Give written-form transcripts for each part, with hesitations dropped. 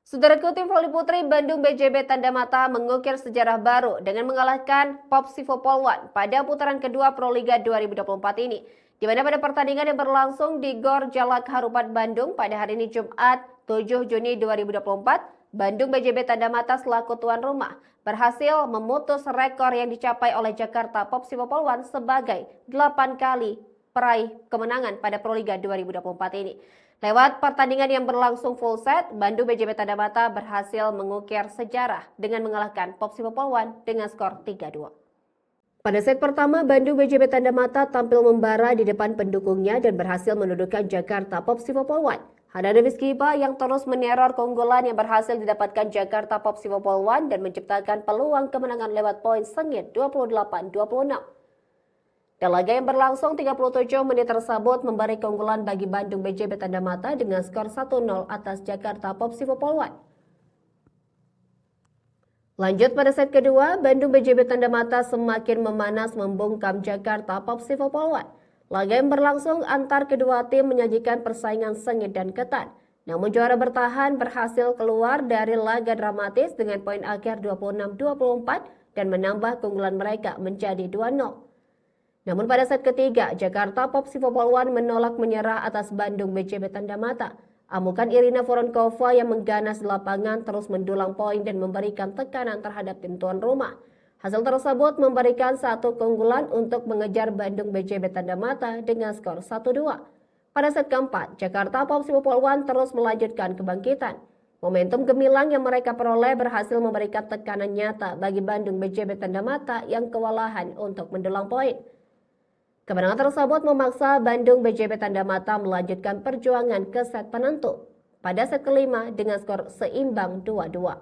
Saudaraku, tim voli putri Bandung BJB Tanda Mata mengukir sejarah baru dengan mengalahkan Popsivo Polwan pada putaran kedua Proliga 2024 ini. Di mana pada pertandingan yang berlangsung di Gor Jalak Harupat Bandung pada hari ini Jumat 7 Juni 2024, Bandung BJB Tanda Mata selaku tuan rumah berhasil memutus rekor yang dicapai oleh Jakarta Popsivo Polwan sebagai 8 kali peraih kemenangan pada Proliga 2024 ini. Lewat pertandingan yang berlangsung full set, Bandung BJB Tanda Mata berhasil mengukir sejarah dengan mengalahkan Popsivo Polwan dengan skor 3-2. Pada set pertama, Bandung BJB Tanda Mata tampil membara di depan pendukungnya dan berhasil menundukkan Jakarta Popsivo Polwan. Hana Devis Giba yang terus meneror keunggulan yang berhasil didapatkan Jakarta Popsivo Polwan dan menciptakan peluang kemenangan lewat poin sengit 28-26. Dan laga yang berlangsung 37 menit tersebut memberi keunggulan bagi Bandung BJB Tanda Mata dengan skor 1-0 atas Jakarta Popsivo Polwan. Lanjut pada set kedua, Bandung BJB Tanda Mata semakin memanas membungkam Jakarta Popsivo Polwan. Laga yang berlangsung antar kedua tim menyajikan persaingan sengit dan ketat. Namun juara bertahan berhasil keluar dari laga dramatis dengan poin akhir 26-24 dan menambah keunggulan mereka menjadi 2-0. Namun pada set ketiga, Jakarta Popsivo Polwan menolak menyerah atas Bandung BJB Tanda Mata. Amukan Irina Voronkova yang mengganas di lapangan terus mendulang poin dan memberikan tekanan terhadap tim tuan rumah. Hasil tersebut memberikan satu keunggulan untuk mengejar Bandung BJB Tanda Mata dengan skor 1-2. Pada set keempat, Jakarta Popsivo Polwan terus melanjutkan kebangkitan. Momentum gemilang yang mereka peroleh berhasil memberikan tekanan nyata bagi Bandung BJB Tanda Mata yang kewalahan untuk mendulang poin. Kemenangan tersebut memaksa Bandung BJB Tanda Mata melanjutkan perjuangan ke set penentu pada set kelima dengan skor seimbang 2-2.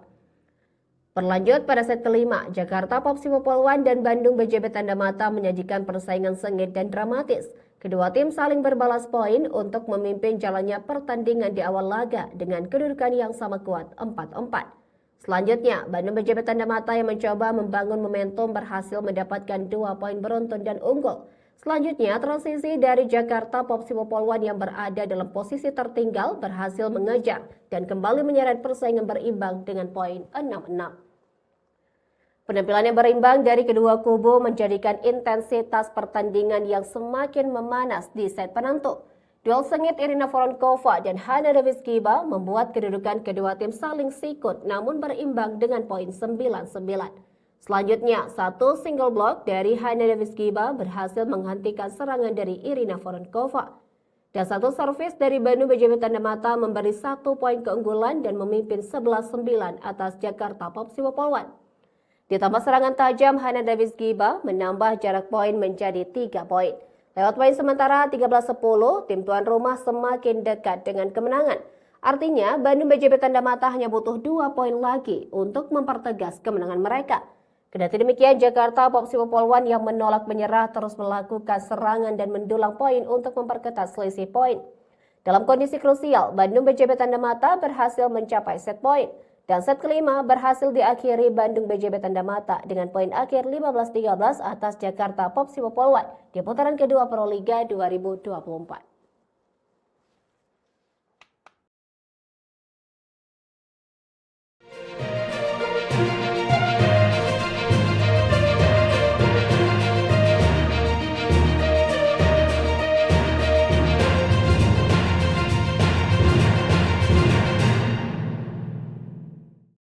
Berlanjut pada set kelima, Jakarta Popsivo Polwan dan Bandung BJB Tanda Mata menyajikan persaingan sengit dan dramatis. Kedua tim saling berbalas poin untuk memimpin jalannya pertandingan di awal laga dengan kedudukan yang sama kuat 4-4. Selanjutnya, Bandung BJB Tanda Mata yang mencoba membangun momentum berhasil mendapatkan 2 poin beruntun dan unggul. Selanjutnya, transisi dari Jakarta Popsivo Polwan yang berada dalam posisi tertinggal berhasil mengejar dan kembali menyeret persaingan berimbang dengan poin 6-6. Penampilan yang berimbang dari kedua kubu menjadikan intensitas pertandingan yang semakin memanas di set penentu. Duel sengit Irina Voronkova dan Hana Devis Giba membuat kedudukan kedua tim saling sikut namun berimbang dengan poin 9-9. Selanjutnya, satu single block dari Hana Devis Giba berhasil menghentikan serangan dari Irina Voronkova. Dan satu servis dari Bandung BJB Tanda Mata memberi 1 poin keunggulan dan memimpin 11-9 atas Jakarta Popsivo Polwan. Ditambah serangan tajam Hana Devis Giba menambah jarak poin menjadi 3 poin. Lewat poin sementara 13-10, tim tuan rumah semakin dekat dengan kemenangan. Artinya, Bandung BJB Tanda Mata hanya butuh 2 poin lagi untuk mempertegas kemenangan mereka. Kendati demikian, Jakarta Popsivo Polwan yang menolak menyerah terus melakukan serangan dan mendulang poin untuk memperketat selisih poin. Dalam kondisi krusial, Bandung BJB Tanda Mata berhasil mencapai set poin. Dan set kelima berhasil diakhiri Bandung BJB Tanda Mata dengan poin akhir 15-13 atas Jakarta Popsivo Polwan di putaran kedua Proliga 2024.